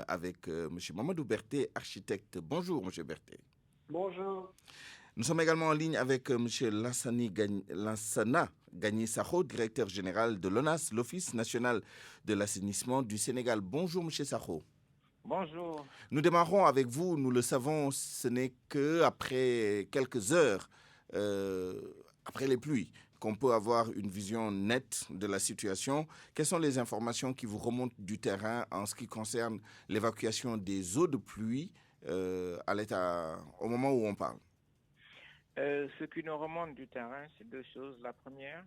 Avec M. Mamadou Berté, architecte. Bonjour, M. Berté. Bonjour. Nous sommes également en ligne avec M. Lansana Gagné-Sakho, directeur général de l'ONAS, l'Office national de l'assainissement du Sénégal. Bonjour, M. Sakho. Bonjour. Nous démarrons avec vous. Nous le savons, ce n'est qu'après quelques heures, après les pluies, qu'on peut avoir une vision nette de la situation. Quelles sont les informations qui vous remontent du terrain en ce qui concerne l'évacuation des eaux de pluie au moment où on parle? Ce qui nous remonte du terrain, c'est deux choses. La première,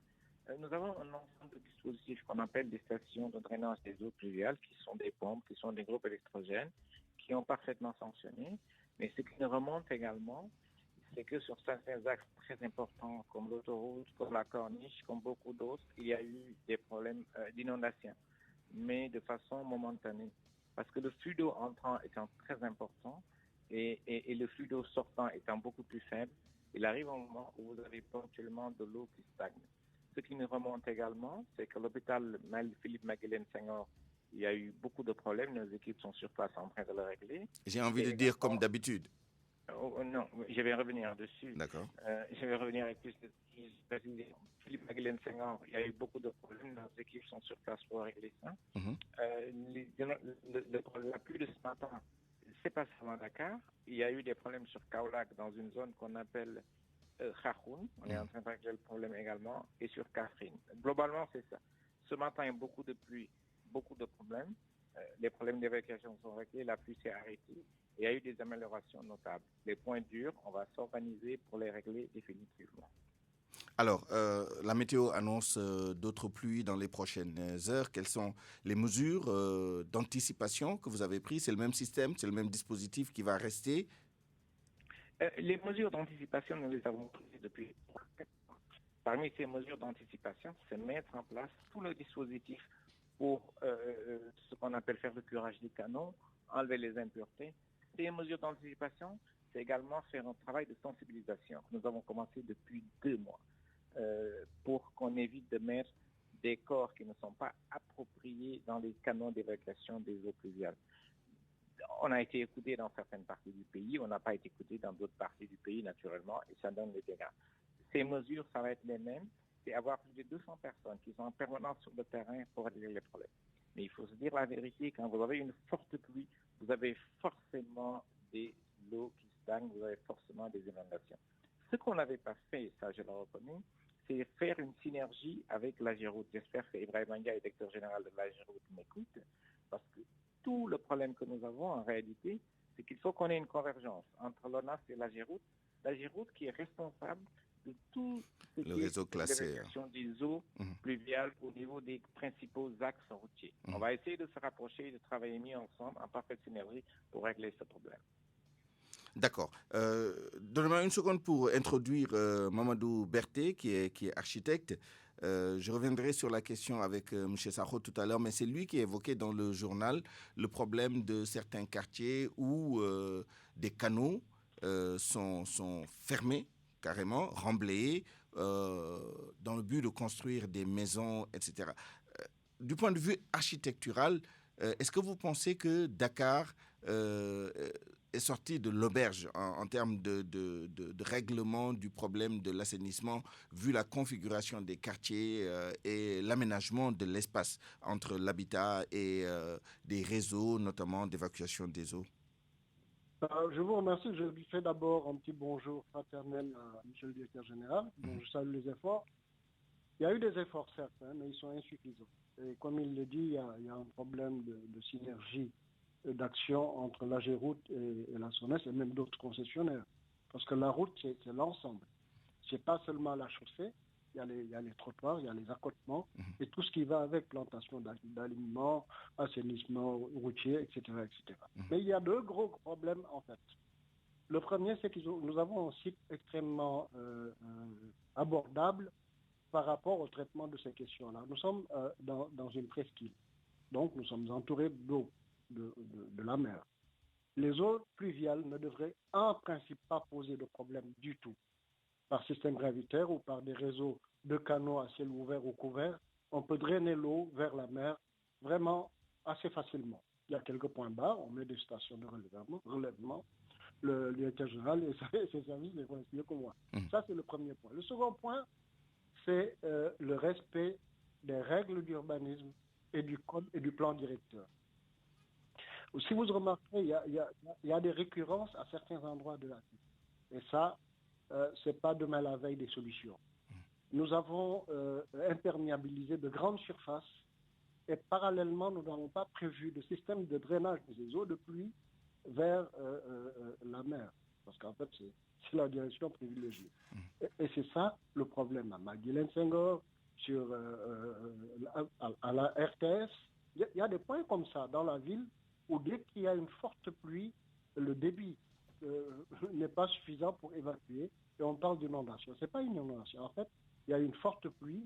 nous avons un ensemble de dispositifs qu'on appelle des stations de drainage des eaux pluviales, qui sont des pompes, qui sont des groupes électrogènes, qui ont parfaitement fonctionné. Mais ce qui nous remonte également, c'est que sur certains axes très importants, comme l'autoroute, comme la corniche, comme beaucoup d'autres, il y a eu des problèmes d'inondation, mais de façon momentanée. Parce que le flux d'eau entrant étant très important et le flux d'eau sortant étant beaucoup plus faible, il arrive un moment où vous avez ponctuellement de l'eau qui stagne. Ce qui nous remonte également, c'est que l'hôpital Philippe Maguilène Senghor, il y a eu beaucoup de problèmes. Nos équipes sont sur place en train de le régler. J'ai envie de dire comme d'habitude. Non, je vais revenir dessus. D'accord. Je vais revenir avec plus de précision. Philippe Maguilène Senghor, il y a eu beaucoup de problèmes. Nos équipes sont sur place pour régler ça. La pluie de ce matin, c'est pas seulement Dakar. Il y a eu des problèmes sur Kaolack dans une zone qu'on appelle Khachoun. On est en train de régler le problème également. Et sur Kaffrine. Globalement, c'est ça. Ce matin, il y a beaucoup de pluie, beaucoup de problèmes. Les problèmes d'évacuation sont réglés, la pluie s'est arrêtée. Il y a eu des améliorations notables. Les points durs, on va s'organiser pour les régler définitivement. Alors, la météo annonce d'autres pluies dans les prochaines heures. Quelles sont les mesures d'anticipation que vous avez prises? C'est le même système, c'est le même dispositif qui va rester? Les mesures d'anticipation, nous les avons prises depuis 3-4 ans. Parmi ces mesures d'anticipation, c'est mettre en place tout le dispositif pour ce qu'on appelle faire le curage des canaux, enlever les impuretés. Ces mesures d'anticipation, c'est également faire un travail de sensibilisation que nous avons commencé depuis 2 mois pour qu'on évite de mettre des corps qui ne sont pas appropriés dans les canaux d'évacuation des eaux pluviales. On a été écouté dans certaines parties du pays, on n'a pas été écouté dans d'autres parties du pays, naturellement, et ça donne des dégâts. Ces mesures, ça va être les mêmes, c'est avoir plus de 200 personnes qui sont en permanence sur le terrain pour régler les problèmes. Mais il faut se dire la vérité, quand vous avez une forte pluie, vous avez forcément des eaux qui stagnent, vous avez forcément des inondations. Ce qu'on n'avait pas fait, ça je le reconnais, c'est faire une synergie avec l'AGEROUTE. J'espère que Ibrahim Anga, directeur général de l'AGEROUTE, m'écoute, parce que tout le problème que nous avons en réalité, c'est qu'il faut qu'on ait une convergence entre l'ONAS et l'AGEROUTE. L'AGEROUTE qui est responsable de tout ce Le qui réseau est classé. l'évacuation des eaux pluviales au niveau des principaux axes routiers. On va essayer de se rapprocher et de travailler mieux ensemble en parfaite synergie pour régler ce problème. D'accord. Donnez-moi une seconde pour introduire Mamadou Berté, qui est architecte. Je reviendrai sur la question avec M. Sakho tout à l'heure, mais c'est lui qui évoquait dans le journal le problème de certains quartiers où des canaux sont fermés, carrément, remblayés, dans le but de construire des maisons, etc. Du point de vue architectural, est-ce que vous pensez que Dakar est sorti de l'auberge en termes de règlement du problème de l'assainissement, vu la configuration des quartiers et l'aménagement de l'espace entre l'habitat et des réseaux, notamment d'évacuation des eaux? Je vous remercie. Je lui fais d'abord un petit bonjour fraternel à M. le directeur général. Bon, je salue les efforts. Il y a eu des efforts, certes, mais ils sont insuffisants. Et comme il le dit, il y a un problème de synergie d'action entre l'AGEROUTE et la SONES et même d'autres concessionnaires. Parce que la route, c'est l'ensemble. Ce n'est pas seulement la chaussée, il y a les trottoirs, il y a les accotements et tout ce qui va avec plantation d'aliments, assainissement routier, etc. etc. Mais il y a deux gros problèmes en fait. Le premier, c'est que nous avons un site extrêmement abordable par rapport au traitement de ces questions-là. Nous sommes dans une presqu'île, donc nous sommes entourés d'eau, de la mer. Les eaux pluviales ne devraient en principe pas poser de problème du tout. Par système gravitaire ou par des réseaux de canaux à ciel ouvert ou couvert, on peut drainer l'eau vers la mer vraiment assez facilement. Il y a quelques points bas, on met des stations de relèvement. Le directeur général et ses services les connaissent mieux que moi. Ça, c'est le premier point. Le second point, c'est le respect des règles d'urbanisme et du code et du plan directeur. Si vous remarquez, il y a des récurrences à certains endroits de la ville. Et ça, c'est pas demain la veille des solutions. Nous avons imperméabilisé de grandes surfaces et parallèlement, nous n'avons pas prévu de système de drainage des eaux de pluie vers la mer. Parce qu'en fait, c'est la direction privilégiée. Et c'est ça le problème. À Maguilène Senghor, à la RTS, il y a des points comme ça dans la ville où dès qu'il y a une forte pluie, le débit n'est pas suffisant pour évacuer et on parle d'inondation. Ce n'est pas une inondation. En fait, il y a une forte pluie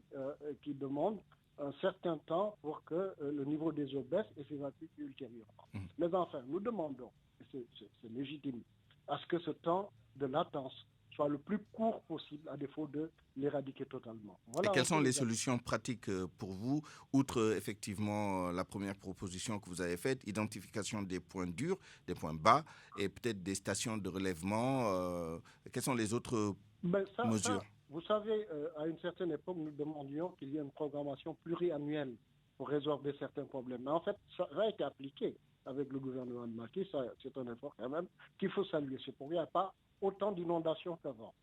qui demande un certain temps pour que le niveau des eaux baisse et s'évacue ultérieurement. Mais enfin, nous demandons, et c'est légitime, à ce que ce temps de latence soit le plus court possible, à défaut de l'éradiquer totalement. Voilà. Et quelles sont les solutions pratiques pour vous, outre effectivement la première proposition que vous avez faite, identification des points durs, des points bas, et peut-être des stations de relèvement, quelles sont les autres mesures? Vous savez, à une certaine époque, nous demandions qu'il y ait une programmation pluriannuelle pour résorber certains problèmes. Mais en fait, ça a été appliqué avec le gouvernement de Macky. C'est un effort quand même qu'il faut saluer. C'est pour qu'il n'y a pas autant d'inondations qu'avant.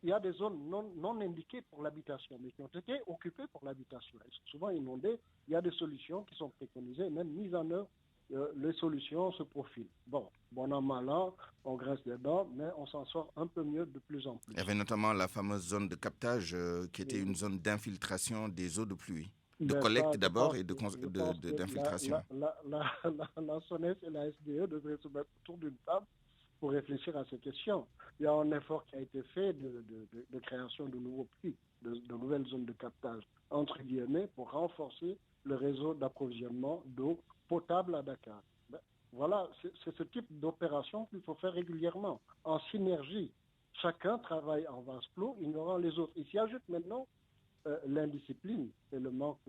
Il y a des zones non indiquées pour l'habitation, mais qui ont été occupées pour l'habitation. Elles sont souvent inondées. Il y a des solutions qui sont préconisées, même mises en œuvre. Les solutions se profilent. Bon an, mal an, on grince les dents, mais on s'en sort un peu mieux de plus en plus. Il y avait notamment la fameuse zone de captage qui était une zone d'infiltration des eaux de pluie. De collecte d'abord et d'infiltration. La SONES et la SDE devraient se mettre autour d'une table pour réfléchir à ces questions. Il y a un effort qui a été fait de création de nouveaux puits, de nouvelles zones de captage, entre guillemets, pour renforcer le réseau d'approvisionnement d'eau potable à Dakar. Voilà, c'est ce type d'opération qu'il faut faire régulièrement, en synergie. Chacun travaille en vase clos, ignorant les autres. Il s'y ajoute maintenant l'indiscipline et le manque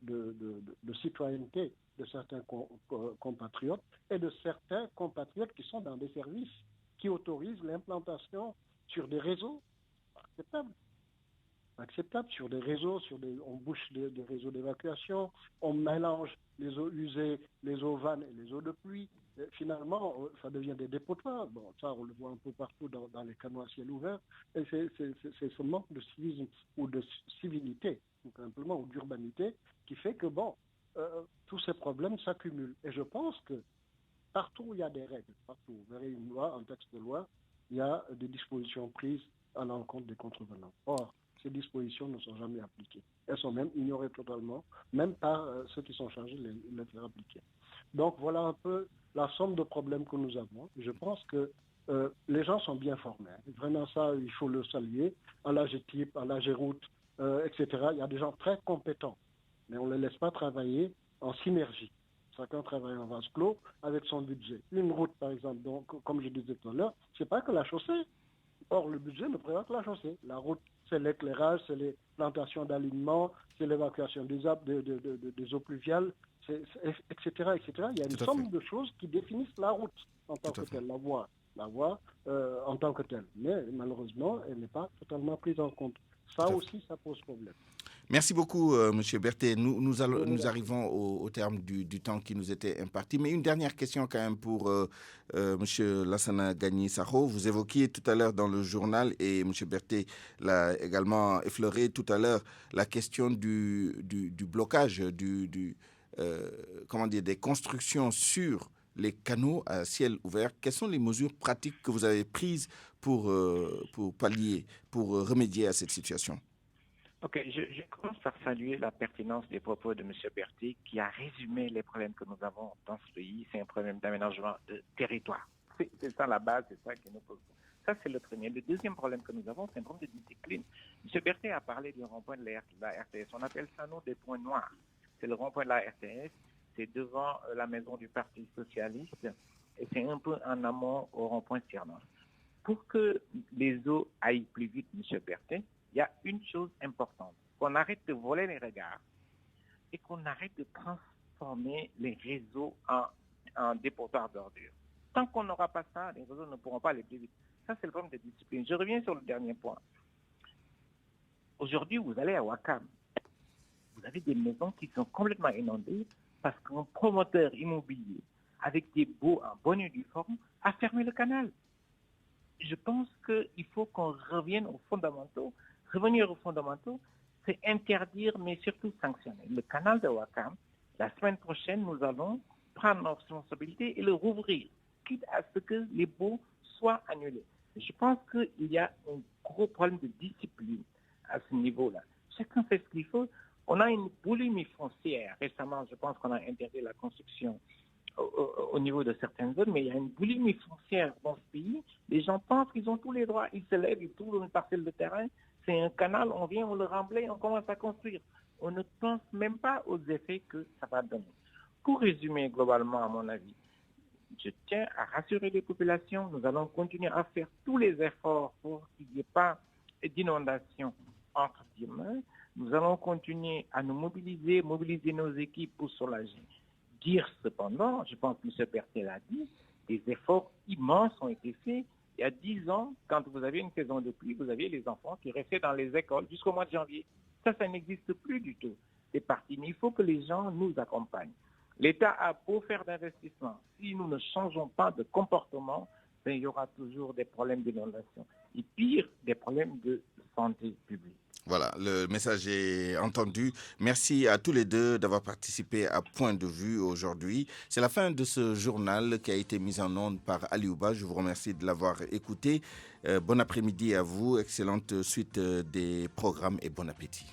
de citoyenneté de certains compatriotes et de certains compatriotes qui sont dans des services qui autorisent l'implantation sur des réseaux acceptables, sur des réseaux, on bouche des réseaux d'évacuation, on mélange les eaux usées, les eaux vannes et les eaux de pluie. Et finalement, ça devient des dépotoirs. Bon, ça, on le voit un peu partout dans les canaux à ciel ouvert. Et c'est ce manque de civisme ou de civilité, tout simplement, ou d'urbanité, qui fait que, tous ces problèmes s'accumulent. Et je pense que partout où il y a des règles, partout, vous verrez une loi, un texte de loi, il y a des dispositions prises à l'encontre des contrevenants. Or, ces dispositions ne sont jamais appliquées. Elles sont même ignorées totalement, même par ceux qui sont chargés de les faire appliquer. Donc voilà un peu la somme de problèmes que nous avons. Je pense que les gens sont bien formés. Vraiment ça, il faut le saluer. À l'AGETIP, à l'AGEROUTE, etc. Il y a des gens très compétents, mais on ne les laisse pas travailler en synergie. Chacun travaille en vase clos avec son budget. Une route, par exemple, donc, comme je disais tout à l'heure, ce n'est pas que la chaussée. Or, le budget ne prévoit que la chaussée. La route, c'est l'éclairage, c'est les plantations d'alignement, c'est l'évacuation des eaux pluviales, etc., etc. Il y a une somme de choses qui définissent la route en tant que telle, la voie en tant que telle. Mais malheureusement, elle n'est pas totalement prise en compte. Ça aussi, ça pose problème. Merci beaucoup, M. Berthet. Nous arrivons au terme du temps qui nous était imparti. Mais une dernière question quand même pour M. Lassana Gagny-Sakho. Vous évoquiez tout à l'heure dans le journal, et M. Berthet l'a également effleuré tout à l'heure, la question du blocage, des constructions sur les canaux à ciel ouvert. Quelles sont les mesures pratiques que vous avez prises pour pallier, pour remédier à cette situation ? Ok, je commence par saluer la pertinence des propos de M. Berthet qui a résumé les problèmes que nous avons dans ce pays. C'est un problème d'aménagement de territoire. C'est ça la base, c'est ça qui nous pose. Ça, c'est le premier. Le deuxième problème que nous avons, c'est un problème de discipline. M. Berthet a parlé du rond-point de la RTS. On appelle ça, nous, des points noirs. C'est le rond-point de la RTS. C'est devant la maison du Parti socialiste. Et c'est un peu en amont au rond-point Cernan. Pour que les eaux aillent plus vite, M. Berthet, il y a une chose importante, qu'on arrête de voler les regards et qu'on arrête de transformer les réseaux en dépotoirs d'ordures. Tant qu'on n'aura pas ça, les réseaux ne pourront pas aller plus vite. Ça, c'est le problème de discipline. Je reviens sur le dernier point. Aujourd'hui, vous allez à Ouakam. Vous avez des maisons qui sont complètement inondées parce qu'un promoteur immobilier avec des baux en bonne uniforme a fermé le canal. Je pense qu'il faut qu'on revienne aux fondamentaux. Revenir aux fondamentaux, c'est interdire, mais surtout sanctionner. Le canal de Ouakam, la semaine prochaine, nous allons prendre nos responsabilités et le rouvrir, quitte à ce que les baux soient annulés. Je pense qu'il y a un gros problème de discipline à ce niveau-là. Chacun fait ce qu'il faut. On a une boulimie foncière. Récemment, je pense qu'on a interdit la construction au niveau de certaines zones, mais il y a une boulimie foncière dans ce pays. Les gens pensent qu'ils ont tous les droits. Ils se lèvent, ils trouvent une parcelle de terrain. C'est un canal, on vient, on le remblaye, on commence à construire. On ne pense même pas aux effets que ça va donner. Pour résumer globalement, à mon avis, je tiens à rassurer les populations. Nous allons continuer à faire tous les efforts pour qu'il n'y ait pas d'inondation entre demain. Nous allons continuer à nous mobiliser nos équipes pour soulager. Dire cependant, je pense que M. Berthet l'a dit, des efforts immenses ont été faits. Il y a 10 ans, quand vous aviez une saison de pluie, vous aviez les enfants qui restaient dans les écoles jusqu'au mois de janvier. Ça n'existe plus du tout. C'est parti. Mais il faut que les gens nous accompagnent. L'État a beau faire d'investissement. Si nous ne changeons pas de comportement, il y aura toujours des problèmes d'inondation. Et pire, des problèmes de santé publique. Voilà, le message est entendu. Merci à tous les deux d'avoir participé à Point de vue aujourd'hui. C'est la fin de ce journal qui a été mis en onde par Aliouba. Je vous remercie de l'avoir écouté. Bon après-midi à vous, excellente suite des programmes et bon appétit.